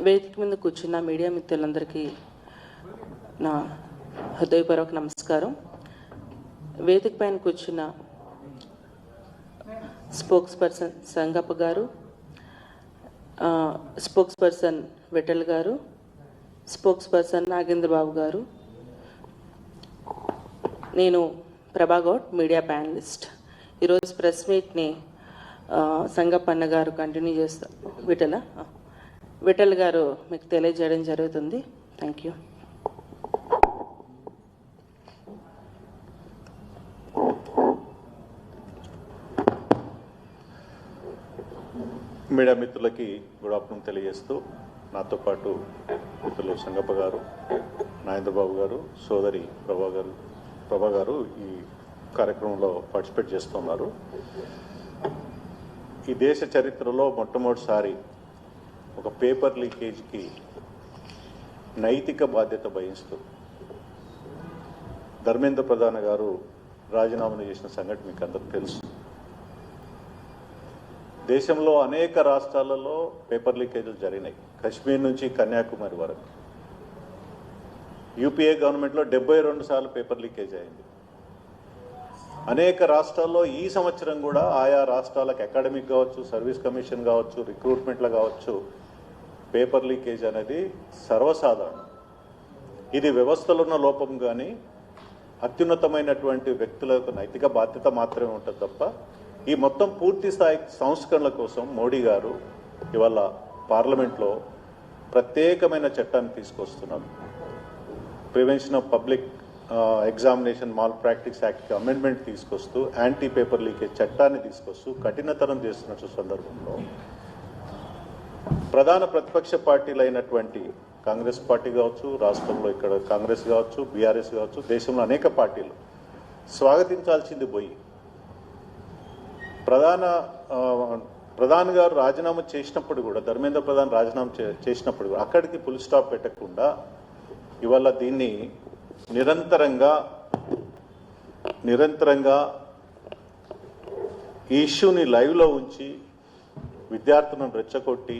వేదిక మీద కూర్చున్న మీడియా మిత్రులందరికీ నా హృదయపూర్వక నమస్కారం. వేదిక పైన కూర్చున్న స్పోక్స్ పర్సన్ సంగప్ప గారు, స్పోక్స్ పర్సన్ విఠల్ గారు, స్పోక్స్ పర్సన్ నాగేంద్రబాబు గారు, నేను ప్రభాగౌడ్, మీడియా ప్యానలిస్ట్. ఈరోజు ప్రెస్ మీట్ని సంగప్ప అన్న గారు కంటిన్యూ చేస్తారు. విఠల్ గారు మీకు తెలియజేయడం జరుగుతుంది. Thank you. మీడియా మిత్రులకి గుడ్ ఆఫ్టర్నూన్ తెలియజేస్తూ, నాతో పాటు మిత్రులు సంగప్ప గారు, నాగేంద్రబాబు గారు, సోదరి ప్రభా గారు ఈ కార్యక్రమంలో పార్టిసిపేట్ చేస్తున్నారు. ఈ దేశ చరిత్రలో మొట్టమొదటిసారి ఒక పేపర్ లీకేజ్కి నైతిక బాధ్యత వహిస్తూ ధర్మేంద్ర ప్రధాన్ గారు రాజీనామా చేసిన సంగతి మీకు అందరికీ తెలుసు. దేశంలో అనేక రాష్ట్రాలలో పేపర్ లీకేజీలు జరిగినాయి, కశ్మీర్ నుంచి కన్యాకుమారి వరకు. యూపీఏ గవర్నమెంట్లో 72 సార్లు పేపర్ లీకేజ్ అయింది. అనేక రాష్ట్రాల్లో ఈ సంవత్సరం కూడా ఆయా రాష్ట్రాలకు అకాడమిక్ కావచ్చు, సర్వీస్ కమిషన్ కావచ్చు, రిక్రూట్మెంట్లో కావచ్చు, పేపర్ లీకేజ్ అనేది సర్వసాధారణం. ఇది వ్యవస్థలో ఉన్న లోపం కానీ అత్యున్నతమైనటువంటి వ్యక్తులకు నైతిక బాధ్యత మాత్రమే ఉంటుంది తప్ప, ఈ మొత్తం పూర్తి స్థాయి సంస్కరణల కోసం మోడీ గారు ఇవాళ పార్లమెంట్లో ప్రత్యేకమైన చట్టాన్ని తీసుకొస్తున్నారు. Prevention of public examination malpractice యాక్ట్కి అమెండ్మెంట్ తీసుకొస్తూ యాంటీ పేపర్ లీకేజ్ చట్టాన్ని తీసుకొస్తూ కఠినతరం చేస్తున్న సందర్భంలో ప్రధాన ప్రతిపక్ష పార్టీలు అయినటువంటి కాంగ్రెస్ పార్టీ కావచ్చు, రాష్ట్రంలో ఇక్కడ కాంగ్రెస్ కావచ్చు, బీఆర్ఎస్ కావచ్చు, దేశంలో అనేక పార్టీలు స్వాగతించాల్సింది పోయి ప్రధాని గారు రాజీనామా చేసినప్పుడు కూడా, ధర్మేంద్ర ప్రధాన్ రాజీనామా చేసినప్పుడు కూడా అక్కడికి ఫుల్ స్టాప్ పెట్టకుండా ఇవాళ దీన్ని నిరంతరంగా ఈ ఇష్యూని లైవ్లో ఉంచి విద్యార్థులను రెచ్చగొట్టి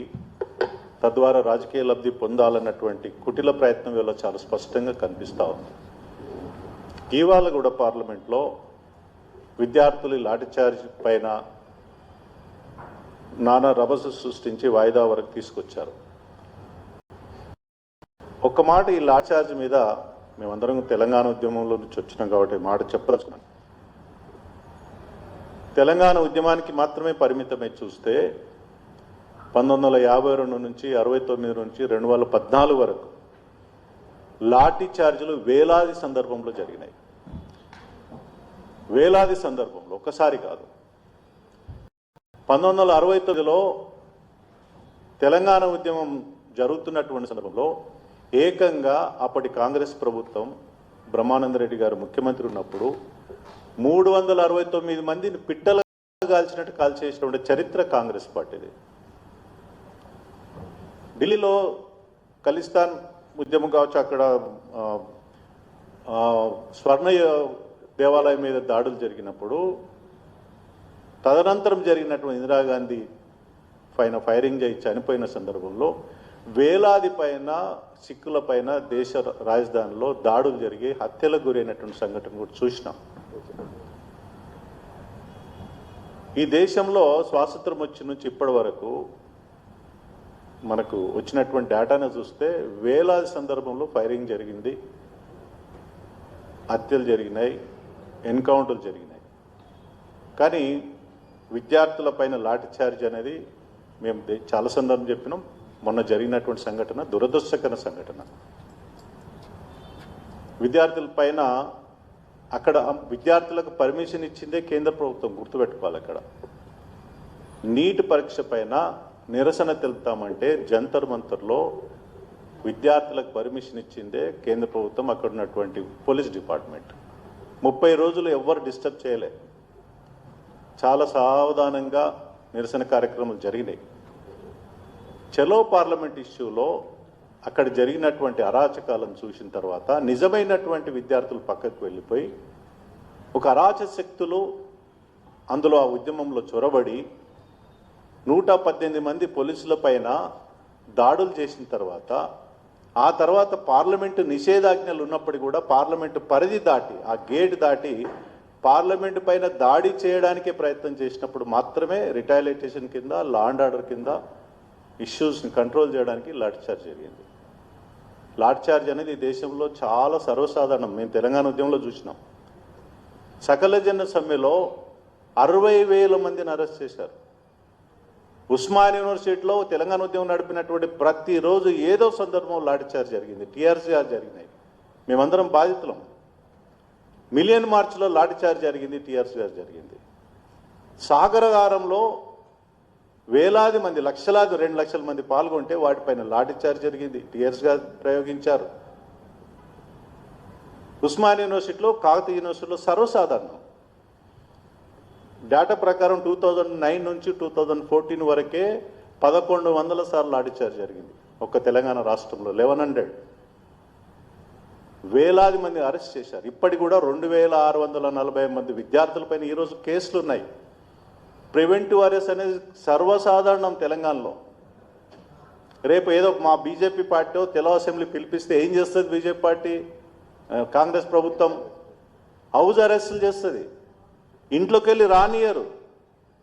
తద్వారా రాజకీయ లబ్ధి పొందాలన్నటువంటి కుటిల ప్రయత్నం వల్ల చాలా స్పష్టంగా కనిపిస్తూ ఉంది. ఇవాళ కూడా పార్లమెంట్లో విద్యార్థులు లాఠీచార్జ్ పైన నానా రభస సృష్టించి వాయిదా వరకు తీసుకొచ్చారు. ఒక్క మాట, ఈ లాఠీచార్జ్ మీద మేమందరం తెలంగాణ ఉద్యమంలో నుంచి వచ్చినాం కాబట్టి మాట చెప్పదలుచుకున్నాను. తెలంగాణ ఉద్యమానికి మాత్రమే పరిమితమై చూస్తే 1952 నుంచి 69 నుంచి 2014 వరకు లాఠీ చార్జీలు వేలాది సందర్భంలో జరిగినాయి. వేలాది సందర్భంలో, ఒక్కసారి కాదు. 1969లో తెలంగాణ ఉద్యమం జరుగుతున్నటువంటి సందర్భంలో ఏకంగా అప్పటి కాంగ్రెస్ ప్రభుత్వం, బ్రహ్మానందరెడ్డి గారు ముఖ్యమంత్రి ఉన్నప్పుడు 369 మందిని పిట్టలు కాల్చినట్టు కాల్చేసినటువంటి చరిత్ర కాంగ్రెస్ పార్టీది. ఢిల్లీలో ఖలిస్తాన్ ఉద్యమం కావచ్చు, అక్కడ స్వర్ణ దేవాలయం మీద దాడులు జరిగినప్పుడు తదనంతరం జరిగినటువంటి ఇందిరాగాంధీ పైన ఫైరింగ్ చేసి చనిపోయిన సందర్భంలో వేలాది పైన సిక్కుల పైన దేశ రాజధానిలో దాడులు జరిగి హత్యలకు గురైనటువంటి సంఘటన కూడా చూసినాం. ఈ దేశంలో స్వాతంత్రం వచ్చి నుంచి ఇప్పటి వరకు మనకు వచ్చినటువంటి డేటాను చూస్తే వేలాది సందర్భంలో ఫైరింగ్ జరిగింది, హత్యలు జరిగినాయి, ఎన్కౌంటర్లు జరిగినాయి. కానీ విద్యార్థుల పైన లాఠీ చార్జ్ అనేది మేము చాలా సందర్భం చెప్పినాం. మొన్న జరిగినటువంటి సంఘటన దురదృష్టకర సంఘటన. విద్యార్థుల పైన అక్కడ విద్యార్థులకు పర్మిషన్ ఇచ్చిందే కేంద్ర ప్రభుత్వం, గుర్తుపెట్టుకోవాలి. అక్కడ నీట్ పరీక్ష పైన నిరసన తెలుపుతామంటే జంతర్ మంతర్లో విద్యార్థులకు పర్మిషన్ ఇచ్చిందే కేంద్ర ప్రభుత్వం, అక్కడ ఉన్నటువంటి పోలీస్ డిపార్ట్మెంట్. 30 రోజులు ఎవ్వరు డిస్టర్బ్ చేయలే. చాలా సావధానంగా నిరసన కార్యక్రమాలు జరిగినాయి. చలో పార్లమెంట్ ఇష్యూలో అక్కడ జరిగినటువంటి అరాచకాలను చూసిన తర్వాత నిజమైనటువంటి విద్యార్థులు పక్కకు వెళ్ళిపోయి ఒక అరాచక శక్తులు అందులో ఆ ఉద్యమంలో చొరబడి 118 మంది పోలీసుల పైన దాడులు చేసిన తర్వాత ఆ తర్వాత పార్లమెంటు నిషేధాజ్ఞలు ఉన్నప్పటికీ కూడా పార్లమెంటు పరిధి దాటి ఆ గేట్ దాటి పార్లమెంటు పైన దాడి చేయడానికే ప్రయత్నం చేసినప్పుడు మాత్రమే రిటాలియేషన్ కింద లా అండ్ ఆర్డర్ కింద ఇష్యూస్ని కంట్రోల్ చేయడానికి లాఠీచార్జ్ జరిగింది. లాఠీచార్జ్ అనేది ఈ దేశంలో చాలా సర్వసాధారణం. మేము తెలంగాణ ఉద్యమంలో చూసినాం. సకల జన సమ్మెలో 60,000 మందిని అరెస్ట్ చేశారు. ఉస్మాన్ యూనివర్సిటీలో తెలంగాణ ఉద్యమం నడిపినటువంటి ప్రతిరోజు ఏదో సందర్భంలో లాఠీచార్జ్ జరిగింది, టీఆర్సీఆర్ జరిగినాయి. మేమందరం బాధితులం. మిలియన్ మార్చ్లో లాఠీచార్జ్ జరిగింది, టీఆర్సీఆర్ జరిగింది. సాగరగారంలో వేలాది మంది, లక్షలాది 2 లక్షల మంది పాల్గొంటే వాటిపైన లాఠీచార్జ్ జరిగింది, టీఆర్సీఆర్ ప్రయోగించారు. ఉస్మాన్ యూనివర్సిటీలో, కాకతీయ యూనివర్సిటీలో సర్వసాధారణం. డేటా ప్రకారం 2009 నుంచి 2014 వరకే 1100 సార్లు లాఠీచార్జ్ జరిగింది ఒక్క తెలంగాణ రాష్ట్రంలో. 1100 వేలాది మంది అరెస్ట్ చేశారు. ఇప్పటికి కూడా 2640 మంది విద్యార్థులపైన ఈరోజు కేసులు ఉన్నాయి. ప్రివెంటివ్ అరెస్ట్ అనేది సర్వసాధారణం తెలంగాణలో. రేపు ఏదో మా బీజేపీ పార్టీ తెలో అసెంబ్లీ పిలిపిస్తే ఏం చేస్తుంది బీజేపీ పార్టీ, కాంగ్రెస్ ప్రభుత్వం? హౌస్ అరెస్టులు చేస్తుంది, ఇంట్లోకి వెళ్ళి రానియరు.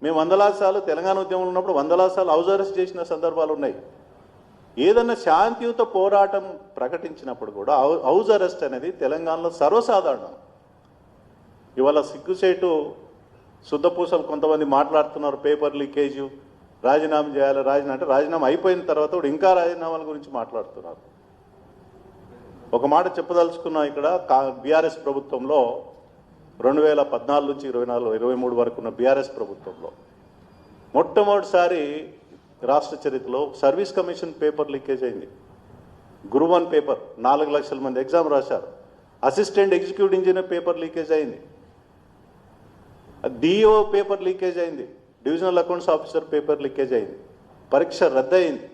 మేము వందలాది సార్లు తెలంగాణ ఉద్యమంలో ఉన్నప్పుడు వందలాది సార్లు హౌస్ అరెస్ట్ చేసిన సందర్భాలు ఉన్నాయి. ఏదన్నా శాంతియుత పోరాటం ప్రకటించినప్పుడు కూడా హౌస్ అరెస్ట్ అనేది తెలంగాణలో సర్వసాధారణం. ఇవాళ సిగ్గుసేటు శుద్ధపూసలు కొంతమంది మాట్లాడుతున్నారు, పేపర్ లీకేజ్, రాజీనామా చేయాలి, రాజీనామా అయిపోయిన తర్వాత కూడా ఇంకా రాజీనామాల గురించి మాట్లాడుతున్నారు. ఒక మాట చెప్పదలుచుకున్నా, ఇక్కడ బీఆర్ఎస్ ప్రభుత్వంలో 2014 నుంచి 23 వరకు ఉన్న బీఆర్ఎస్ ప్రభుత్వంలో మొట్టమొదటిసారి రాష్ట్ర చరిత్రలో సర్వీస్ కమిషన్ పేపర్ లీకేజ్ అయింది. గ్రూప్ 1 పేపర్ 4 లక్షల మంది ఎగ్జామ్ రాశారు. Assistant executive engineer paper leakage అయింది. డిఓ పేపర్ లీకేజ్ అయింది. Divisional accounts officer paper leakage అయింది. పరీక్ష రద్దయింది.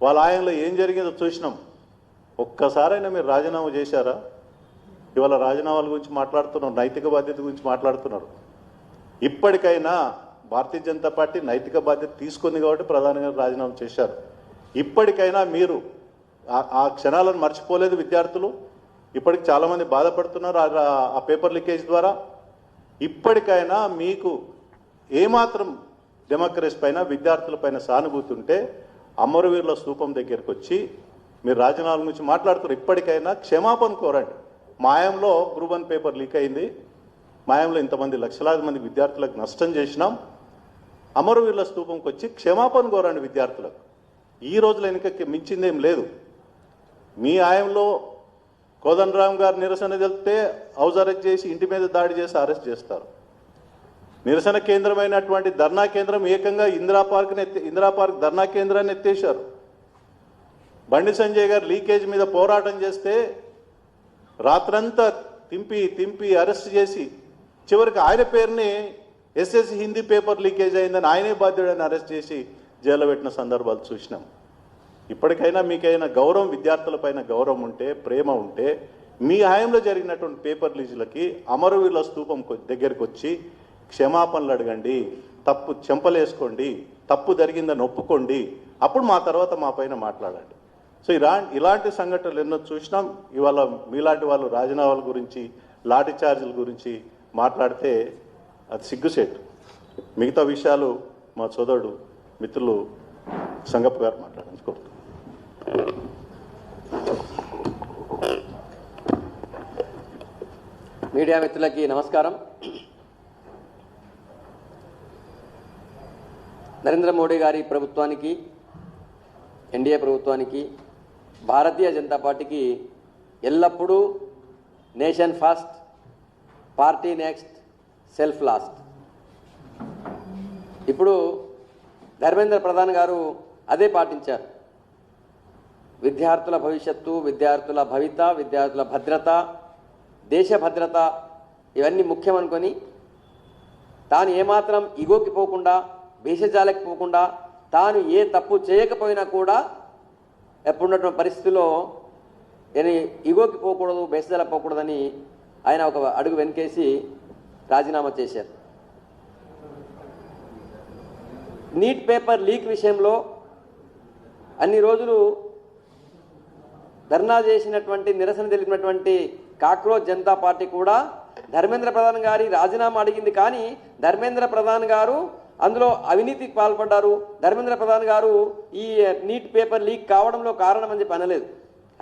వాళ్ళ ఆయనలో ఏం జరిగిందో చూసినాం. ఒక్కసారైనా మీరు రాజీనామా చేశారా? ఇవాళ రాజీనామాల గురించి మాట్లాడుతున్నారు, నైతిక బాధ్యత గురించి మాట్లాడుతున్నారు. ఇప్పటికైనా భారతీయ జనతా పార్టీ నైతిక బాధ్యత తీసుకుంది కాబట్టి ప్రధానంగా రాజీనామా చేశారు. ఇప్పటికైనా మీరు ఆ క్షణాలను మర్చిపోలేదు విద్యార్థులు. ఇప్పటికి చాలామంది బాధపడుతున్నారు ఆ పేపర్ లీకేజ్ ద్వారా. ఇప్పటికైనా మీకు ఏమాత్రం డెమోక్రసీ పైన, విద్యార్థుల పైన సానుభూతి ఉంటే అమరవీరుల స్తూపం దగ్గరికి వచ్చి మీరు రాజీనామాల గురించి మాట్లాడుతున్నారు. ఇప్పటికైనా క్షమాపణ కోరండి. మాయంలో గ్రూప్ 1 పేపర్ లీక్ అయింది. మాయంలో ఇంతమంది లక్షలాది మంది విద్యార్థులకు నష్టం చేసినాం. అమరవీరుల స్తూపంకి వచ్చి క్షమాపణ కోరండి విద్యార్థులకు. ఈ రోజుల వెనుక మించిందేం లేదు. మీ ఆయంలో కోదండరామ్ గారు నిరసన తెలిపితే హౌస్ అరెస్ట్ చేసి ఇంటి మీద దాడి చేసి అరెస్ట్ చేస్తారు. నిరసన కేంద్రమైనటువంటి ధర్నా కేంద్రం ఏకంగా ఇందిరా పార్క్ ధర్నా కేంద్రాన్ని ఎత్తేశారు. బండి సంజయ్ గారు లీకేజ్ మీద పోరాటం చేస్తే రాత్రంతా తింపి అరెస్ట్ చేసి చివరికి ఆయన పేరుని ఎస్ఎస్సి హిందీ పేపర్ లీకేజ్ అయిందని ఆయనే బాధ్యుడని అరెస్ట్ చేసి జైల్లో పెట్టిన సందర్భాలు చూసినాం. ఇప్పటికైనా మీకైనా గౌరవం, విద్యార్థులపైన గౌరవం ఉంటే, ప్రేమ ఉంటే, మీ హయాంలో జరిగినటువంటి పేపర్ లీజులకి అమరవీరుల స్తూపం దగ్గరికి వచ్చి క్షమాపణలు అడగండి, తప్పు చెంపలేసుకోండి, తప్పు జరిగిందని ఒప్పుకోండి. అప్పుడు మా తర్వాత మా పైన మాట్లాడండి. సో ఇలాంటి సంఘటనలు ఎన్నో చూసినాం. ఇవాళ మీలాంటి వాళ్ళు రాజీనామాల గురించి, లాఠీ చార్జీల గురించి మాట్లాడితే అది సిగ్గుసేటు. మిగతా విషయాలు మా సోదరుడు మిత్రులు సంగప్ప గారు మాట్లాడాలని కోరుతున్నాను. మీడియా మిత్రులకి నమస్కారం. నరేంద్ర మోడీ గారి ప్రభుత్వానికి, ఎన్డీఏ ప్రభుత్వానికి, భారతీయ జనతా పార్టీకి ఎల్లప్పుడూ nation first, party next, self last. ఇప్పుడు ధర్మేంద్ర ప్రధాన్ గారు అదే పాటించారు. విద్యార్థుల భవిష్యత్తు, విద్యార్థుల భవిత, విద్యార్థుల భద్రత, దేశ భద్రత ఇవన్నీ ముఖ్యమనుకొని తాను ఏమాత్రం ఇగోకి పోకుండా, భేషజాలకి పోకుండా, తాను ఏ తప్పు చేయకపోయినా కూడా ఎప్పుడున్నటువంటి పరిస్థితుల్లో ఇగోకి పోకూడదు, భేషజాల పోకూడదని ఆయన ఒక అడుగు వెనకేసి రాజీనామా చేశారు. నీట్ పేపర్ లీక్ విషయంలో అన్ని రోజులు ధర్నా చేసినటువంటి నిరసన తెలిపినటువంటి కాక్రోచ్ జనతా పార్టీ కూడా ధర్మేంద్ర ప్రధాన్ గారి రాజీనామా అడిగింది. కానీ ధర్మేంద్ర ప్రధాన్ గారు అందులో అవినీతికి పాల్పడ్డారు, ధర్మేంద్ర ప్రధాన్ గారు ఈ నీట్ పేపర్ లీక్ కావడంలో కారణం అని చెప్పి అనలేదు.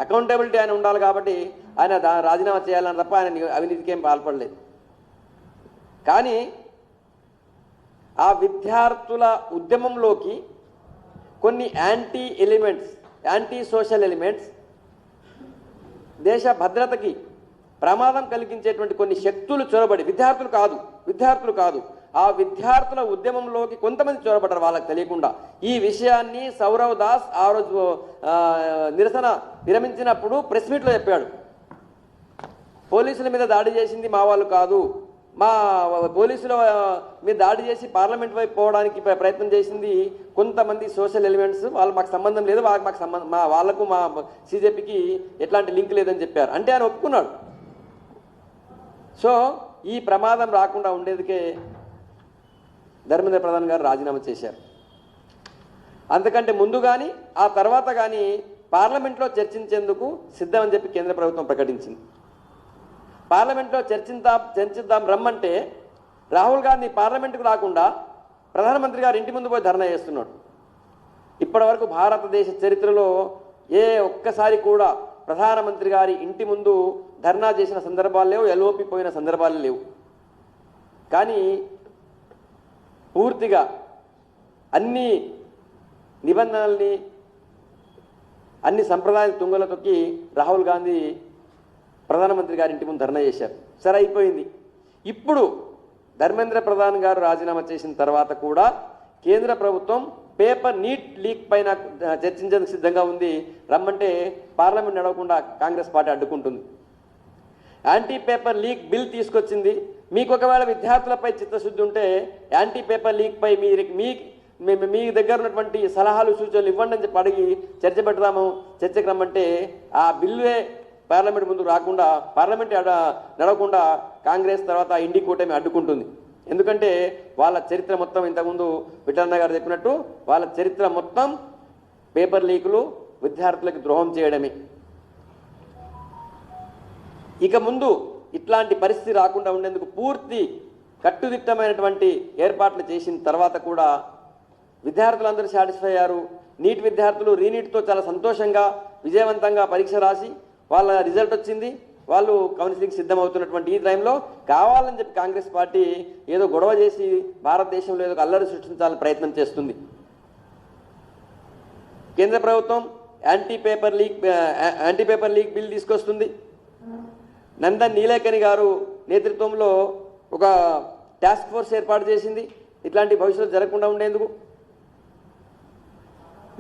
అకౌంటబిలిటీ ఆయన ఉండాలి కాబట్టి ఆయన రాజీనామా చేయాలని తప్ప ఆయన అవినీతికి ఏం పాల్పడలేదు. కానీ ఆ విద్యార్థుల ఉద్యమంలోకి కొన్ని యాంటీ సోషల్ ఎలిమెంట్స్, దేశ భద్రతకి ప్రమాదం కలిగించేటువంటి కొన్ని శక్తులు చొరబడి, విద్యార్థులు కాదు ఆ విద్యార్థుల ఉద్యమంలోకి కొంతమంది చొరబడ్డారు వాళ్ళకి తెలియకుండా. ఈ విషయాన్ని సౌరవ్ దాస్ ఆ రోజు నిరసన విరమించినప్పుడు ప్రెస్ మీట్లో చెప్పాడు. పోలీసుల మీద దాడి చేసింది మా వాళ్ళు కాదు, మా పోలీసుల మీద దాడి చేసి పార్లమెంట్ వైపు పోవడానికి ప్రయత్నం చేసింది కొంతమంది సోషల్ ఎలిమెంట్స్, వాళ్ళు మాకు సంబంధం లేదు, వాళ్ళకు మా సీజేపీకి ఎట్లాంటి లింక్ లేదని చెప్పారు. అంటే ఆయన ఒప్పుకున్నాడు. సో ఈ ప్రమాదం రాకుండా ఉండేందుకే ధర్మేంద్ర ప్రధాన్ గారు రాజీనామా చేశారు. అంతకంటే ముందు కానీ ఆ తర్వాత కానీ పార్లమెంట్లో చర్చించేందుకు సిద్ధమని చెప్పి కేంద్ర ప్రభుత్వం ప్రకటించింది. పార్లమెంట్లో చర్చిద్దాం రమ్మంటే రాహుల్ గాంధీ పార్లమెంటుకు రాకుండా ప్రధానమంత్రి గారు ఇంటి ముందు పోయి ధర్నా చేస్తున్నాడు. ఇప్పటివరకు భారతదేశ చరిత్రలో ఒక్కసారి కూడా ప్రధానమంత్రి గారి ఇంటి ముందు ధర్నా చేసిన సందర్భాలు లేవు, ఎల్ఓపి పోయిన సందర్భాలు లేవు. కానీ పూర్తిగా అన్ని నిబంధనల్ని, అన్ని సంప్రదాయాలు తుంగలో తొక్కి రాహుల్ గాంధీ ప్రధానమంత్రి గారి ఇంటి ముందు ధర్నా చేశారు. సరే, అయిపోయింది. ఇప్పుడు ధర్మేంద్ర ప్రధాన్ గారు రాజీనామా చేసిన తర్వాత కూడా కేంద్ర ప్రభుత్వం పేపర్ నీట్ లీక్ పైన చర్చించేందుకు సిద్ధంగా ఉంది. రమ్మంటే పార్లమెంట్ నడవకుండా కాంగ్రెస్ పార్టీ అడ్డుకుంటుంది. యాంటీ పేపర్ లీక్ బిల్ తీసుకొచ్చింది. మీకు ఒకవేళ విద్యార్థులపై చిత్తశుద్ధి ఉంటే యాంటీ పేపర్ లీక్ పై మీ దగ్గర ఉన్నటువంటి సలహాలు సూచనలు ఇవ్వండి అని చెప్పి అడిగి చర్చకు రమ్మంటే ఆ బిల్లువే పార్లమెంట్ ముందు రాకుండా, పార్లమెంట్ నడవకుండా కాంగ్రెస్ తర్వాత ఇండి కూటమి అడ్డుకుంటుంది. ఎందుకంటే వాళ్ళ చరిత్ర మొత్తం ఇంతకుముందు విఠలన్న గారు చెప్పినట్టు వాళ్ళ చరిత్ర మొత్తం పేపర్ లీకులు, విద్యార్థులకు ద్రోహం చేయడమే. ఇక ముందు ఇట్లాంటి పరిస్థితి రాకుండా ఉండేందుకు పూర్తి కట్టుదిట్టమైనటువంటి ఏర్పాట్లు చేసిన తర్వాత కూడా విద్యార్థులందరూ సాటిస్ఫై అయ్యారు. నీట్ విద్యార్థులు రీనీట్తో చాలా సంతోషంగా విజయవంతంగా పరీక్ష రాసి వాళ్ళ రిజల్ట్ వచ్చింది. వాళ్ళు కౌన్సిలింగ్ సిద్ధమవుతున్నటువంటి ఈ టైంలో కావాలని చెప్పి కాంగ్రెస్ పార్టీ ఏదో గొడవ చేసి భారతదేశంలో ఏదో అల్లరి సృష్టించాలని ప్రయత్నం చేస్తుంది. కేంద్ర ప్రభుత్వం యాంటీ పేపర్ లీక్ బిల్ తీసుకొస్తుంది. నందన్ నీలేకని గారు నేతృత్వంలో ఒక టాస్క్ ఫోర్స్ ఏర్పాటు చేసింది ఇట్లాంటి భవిష్యత్తు జరగకుండా ఉండేందుకు.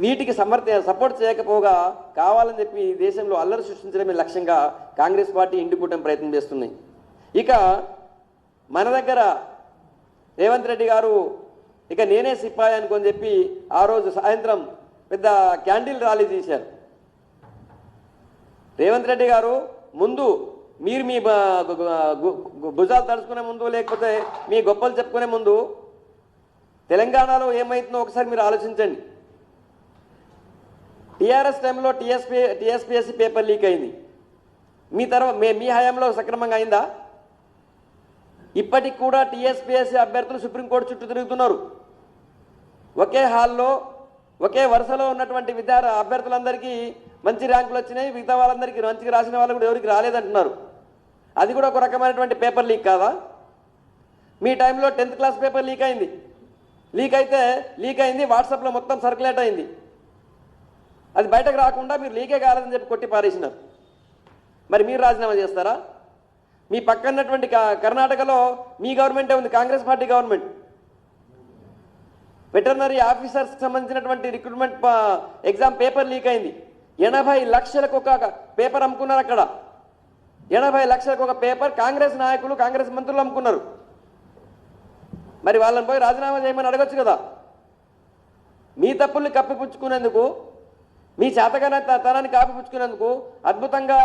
వీటికి సపోర్ట్ చేయకపోగా కావాలని చెప్పి దేశంలో అల్లరి సృష్టించడమే లక్ష్యంగా కాంగ్రెస్ పార్టీ ఇండి కూటమి ప్రయత్నం చేస్తున్నాయి. ఇక మన దగ్గర రేవంత్ రెడ్డి గారు ఇక నేనే సిపాయి అనుకొని చెప్పి ఆ రోజు సాయంత్రం పెద్ద క్యాండిల్ ర్యాలీ చేశారు. రేవంత్ రెడ్డి గారు ముందు మీరు మీ భుజాలు తడుచుకునే ముందు, లేకపోతే మీ గొప్పలు చెప్పుకునే ముందు తెలంగాణలో ఏమైతుందో ఒకసారి మీరు ఆలోచించండి. టీఆర్ఎస్ టైంలో టీఎస్పీఎస్సీ పేపర్ లీక్ అయింది. మీ హయాంలో సక్రమంగా అయిందా? ఇప్పటికి కూడా టీఎస్పీఎస్సీ అభ్యర్థులు సుప్రీంకోర్టు చుట్టూ తిరుగుతున్నారు. ఒకే హాల్లో ఒకే వరుసలో ఉన్నటువంటి అభ్యర్థులందరికీ మంచి ర్యాంకులు వచ్చినాయి, మిగతా వాళ్ళందరికీ మంచిగా రాసిన వాళ్ళు కూడా ఎవరికి రాలేదంటున్నారు. అది కూడా ఒక రకమైనటువంటి పేపర్ లీక్ కాదా? మీ టైంలో 10th క్లాస్ పేపర్ లీక్ అయింది. లీక్ అయింది వాట్సాప్లో మొత్తం సర్క్యులేట్ అయింది. అది బయటకు రాకుండా మీరు లీకే కాలేదని చెప్పి కొట్టి పారేసినారు. మరి మీరు రాజీనామా చేస్తారా? మీ పక్కన్నటువంటి కర్ణాటకలో మీ గవర్నమెంటే ఉంది, కాంగ్రెస్ పార్టీ గవర్నమెంట్. వెటర్నరీ ఆఫీసర్స్కి సంబంధించినటువంటి రిక్రూట్మెంట్ ఎగ్జామ్ పేపర్ లీక్ అయింది. 80 లక్షలకు ఒక పేపర్ అమ్ముకున్నారు. అక్కడ 80 లక్షలకు ఒక పేపర్ కాంగ్రెస్ నాయకులు, కాంగ్రెస్ మంత్రులు అమ్ముకున్నారు. మరి వాళ్ళని పోయి రాజీనామా చేయమని అడగొచ్చు కదా. మీ తప్పుల్ని కప్పిపుచ్చుకునేందుకు, మీ చేతగాతనాన్ని కాపిపుచ్చుకునేందుకు అద్భుతంగా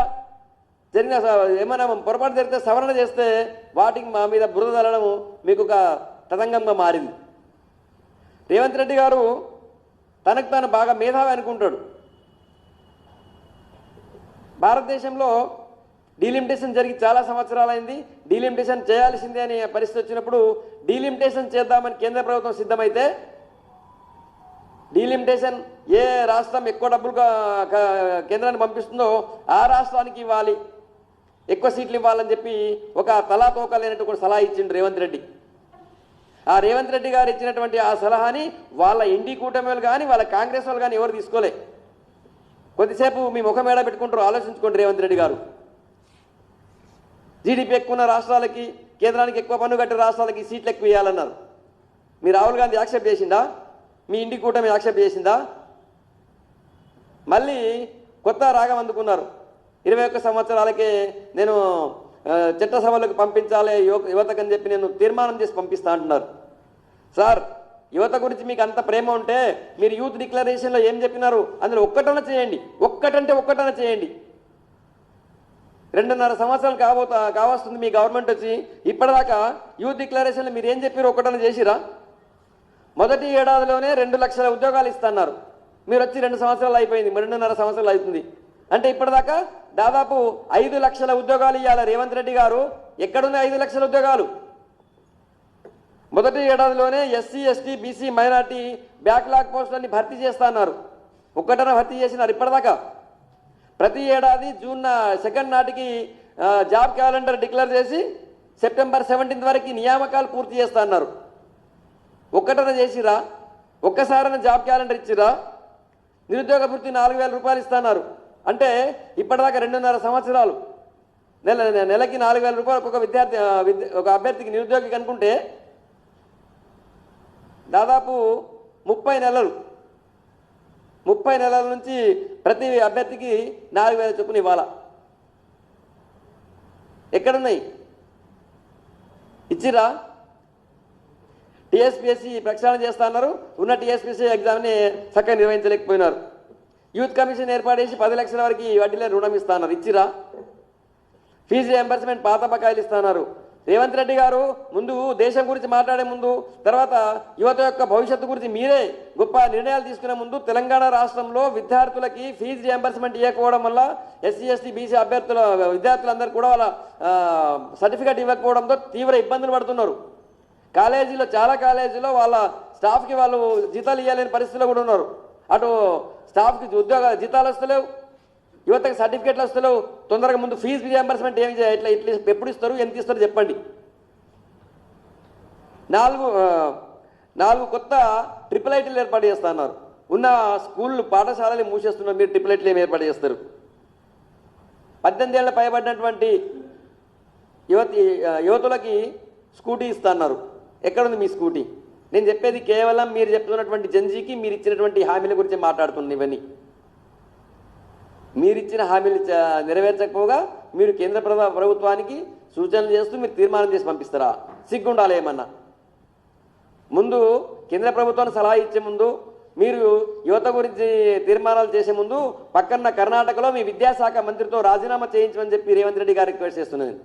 జరిగిన ఏమైనా పొరపాటు జరిగితే సవరణ చేస్తే వాటికి మా మీద బురద చల్లడం మీకు ఒక తతంగంగా మారింది. రేవంత్ రెడ్డి గారు తనకు తాను బాగా మేధావి అనుకుంటాడు. భారతదేశంలో డీలిమిటేషన్ జరిగి చాలా సంవత్సరాలైంది. డీలిమిటేషన్ చేయాల్సిందే అనే పరిస్థితి వచ్చినప్పుడు డీలిమిటేషన్ చేద్దామని కేంద్ర ప్రభుత్వం సిద్ధమైతే డీలిమిటేషన్ ఏ రాష్ట్రం ఎక్కువ డబ్బులు కేంద్రాన్ని పంపిస్తుందో ఆ రాష్ట్రానికి ఇవ్వాలి, ఎక్కువ సీట్లు ఇవ్వాలని చెప్పి ఒక తలాతోక లేనట్టు కూడా సలహా ఇచ్చిండు రేవంత్ రెడ్డి. ఆ రేవంత్ రెడ్డి గారు ఇచ్చినటువంటి ఆ సలహాని వాళ్ళ ఎన్డీ కూటమి వాళ్ళు కానీ వాళ్ళ కాంగ్రెస్ వాళ్ళు కానీ ఎవరు తీసుకోలే. కొద్దిసేపు మీ ముఖం ఏడ పెట్టుకుంటారు ఆలోచించుకోండి. రేవంత్ రెడ్డి గారు జీడిపి ఎక్కువ ఉన్న రాష్ట్రాలకి, కేంద్రానికి ఎక్కువ పన్ను కట్టే రాష్ట్రాలకి సీట్లు ఎక్కువ ఇవ్వాలన్నారు. మీ రాహుల్ గాంధీ యాక్సెప్ట్ చేసిందా? మీ ఇండి కూటమి యాక్సెప్ట్ చేసిందా? మళ్ళీ కొత్త రాగం అందుకున్నారు. 21 సంవత్సరాలకే నేను చట్టసభలకు పంపించాలి యువతకని చెప్పి నేను తీర్మానం చేసి పంపిస్తా అంటున్నారు. సార్, యువత గురించి మీకు అంత ప్రేమ ఉంటే మీరు యూత్ డిక్లరేషన్లో ఏం చెప్పినారు అందులో ఒక్కటన చేయండి. ఒక్కటంటే ఒక్కటన చేయండి. 2.5 సంవత్సరాలు కావస్తుంది మీ గవర్నమెంట్ వచ్చి. ఇప్పటిదాకా యూత్ డిక్లరేషన్లో మీరు ఏం చెప్పారు ఒక్కటన చేసిరా? మొదటి ఏడాదిలోనే 2 లక్షల ఉద్యోగాలు ఇస్తున్నారు. మీరు వచ్చి 2 సంవత్సరాలు అయిపోయింది, 2.5 సంవత్సరాలు అవుతుంది. అంటే ఇప్పటిదాకా దాదాపు 5 లక్షల ఉద్యోగాలు ఇవ్వాలి రేవంత్ రెడ్డి గారు. ఎక్కడున్నాయి 5 లక్షల ఉద్యోగాలు? మొదటి ఏడాదిలోనే SC, ST, BC, minority backlog పోస్టులన్నీ భర్తీ చేస్తున్నారు. ఒక్కటన భర్తీ చేసినారు ఇప్పటిదాకా. ప్రతి ఏడాది జూన్ 2 నాటికి జాబ్ క్యాలెండర్ డిక్లేర్ చేసి సెప్టెంబర్ 17 వరకు నియామకాలు పూర్తి చేస్తున్నారు. ఒక్కటన చేసిరా? ఒక్కసారైనా జాబ్ క్యాలెండర్ ఇచ్చిరా? నిరుద్యోగ వృత్తి 4,000 రూపాయలు ఇస్తున్నారు. అంటే ఇప్పటిదాకా 2.5 సంవత్సరాలు నెలకి 4,000 రూపాయలు ఒక అభ్యర్థికి నిరుద్యోగికి అనుకుంటే దాదాపు 30 నెలలు 30 నెలల నుంచి ప్రతి అభ్యర్థికి 4,000 చొప్పున ఇవ్వాలా? ఎక్కడున్నాయి? ఇచ్చిరా? టీఎస్పీఎస్సీ ప్రక్షాళన చేస్తా అన్నారు. ఉన్న టీఎస్పీఎస్సీ ఎగ్జామ్ని చక్కగా నిర్వహించలేకపోయినారు. యూత్ కమిషన్ ఏర్పాటు చేసి 10 లక్షల వరకు వడ్డీలో రుణం ఇస్తా అన్నారు. ఇచ్చిరా? ఫీజు రియంబర్స్మెంట్ పాత బకాయిలు ఇస్తున్నారు. రేవంత్ రెడ్డి గారు ముందు దేశం గురించి మాట్లాడే ముందు, తర్వాత యువత యొక్క భవిష్యత్తు గురించి మీరే గొప్ప నిర్ణయాలు తీసుకునే ముందు తెలంగాణ రాష్ట్రంలో విద్యార్థులకి ఫీజు రియంబర్స్మెంట్ ఇవ్వకపోవడం వల్ల ఎస్సీ, ఎస్టీ, బీసీ విద్యార్థులందరూ కూడా వాళ్ళ సర్టిఫికేట్ ఇవ్వకపోవడంతో తీవ్ర ఇబ్బందులు పడుతున్నారు. కాలేజీలో చాలా కాలేజీలో వాళ్ళ స్టాఫ్కి వాళ్ళు జీతాలు ఇవ్వలేని పరిస్థితిలో కూడా ఉన్నారు. అటు స్టాఫ్కి జీతాలు వస్తలేవు, యువతకి సర్టిఫికేట్లు వస్తలేవు. తొందరగా ముందు ఫీజు రియంబర్స్మెంట్ ఏమి ఇట్లా ఎప్పుడు ఇస్తారు, ఎంత ఇస్తారో చెప్పండి. 4 కొత్త ట్రిపుల్ ఐటీలు ఏర్పాటు చేస్తున్నారు. ఉన్న స్కూళ్ళు పాఠశాలలు మూసేస్తున్నారు. మీరు ట్రిపుల్ ఐటీలు ఏమి ఏర్పాటు చేస్తారు? 18 ఏళ్ళ పైబడినటువంటి యువతులకి స్కూటీ ఇస్తున్నారు. ఎక్కడుంది మీ స్కూటీ? నేను చెప్పేది కేవలం మీరు చెప్తున్నటువంటి జంజీకి మీరు ఇచ్చినటువంటి హామీల గురించి మాట్లాడుతున్నాను. ఇవన్నీ మీరు ఇచ్చిన హామీలు నెరవేర్చకపోగా మీరు కేంద్ర ప్రభుత్వానికి సూచనలు చేస్తూ మీరు తీర్మానం చేసి పంపిస్తారా? సిగ్గుండాలి ఏమన్నా. ముందు కేంద్ర ప్రభుత్వానికి సలహా ఇచ్చే ముందు, మీరు యువత గురించి తీర్మానాలు చేసే ముందు పక్కన కర్ణాటకలో మీ విద్యాశాఖ మంత్రితో రాజీనామా చేయించమని చెప్పి రేవంత్ రెడ్డి గారు రిక్వెస్ట్ చేస్తున్నాను.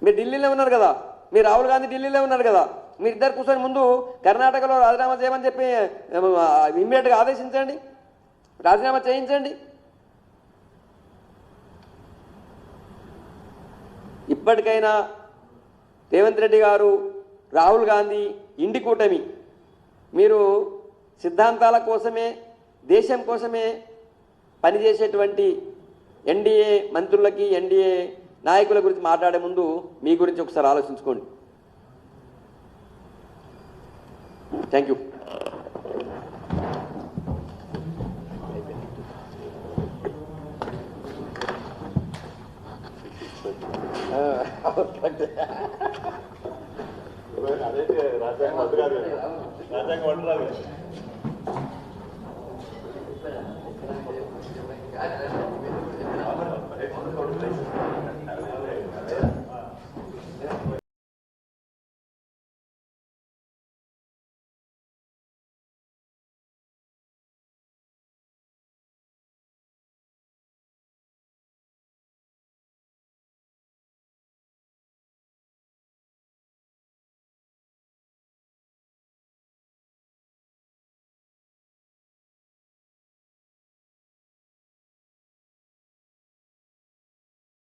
మీరు ఢిల్లీలో ఉన్నారు కదా, మీరు రాహుల్ గాంధీ ఢిల్లీలో ఉన్నారు కదా, మీరిద్దరు కూర్చొని ముందు కర్ణాటకలో రాజీనామా చేయమని చెప్పి ఇమ్మీడియట్గా ఆదేశించండి, రాజీనామా చేయించండి. ఇప్పటికైనా రేవంత్ రెడ్డి గారు, రాహుల్ గాంధీ, ఇండి కూటమి మీరు సిద్ధాంతాల కోసమే, దేశం కోసమే పనిచేసేటువంటి ఎన్డీఏ మంత్రులకి, ఎన్డీఏ నాయకుల గురించి మాట్లాడే ముందు మీ గురించి ఒకసారి ఆలోచించుకోండి. Thank you. అదైతే రాజ్యాంగం రాజ్యాంగం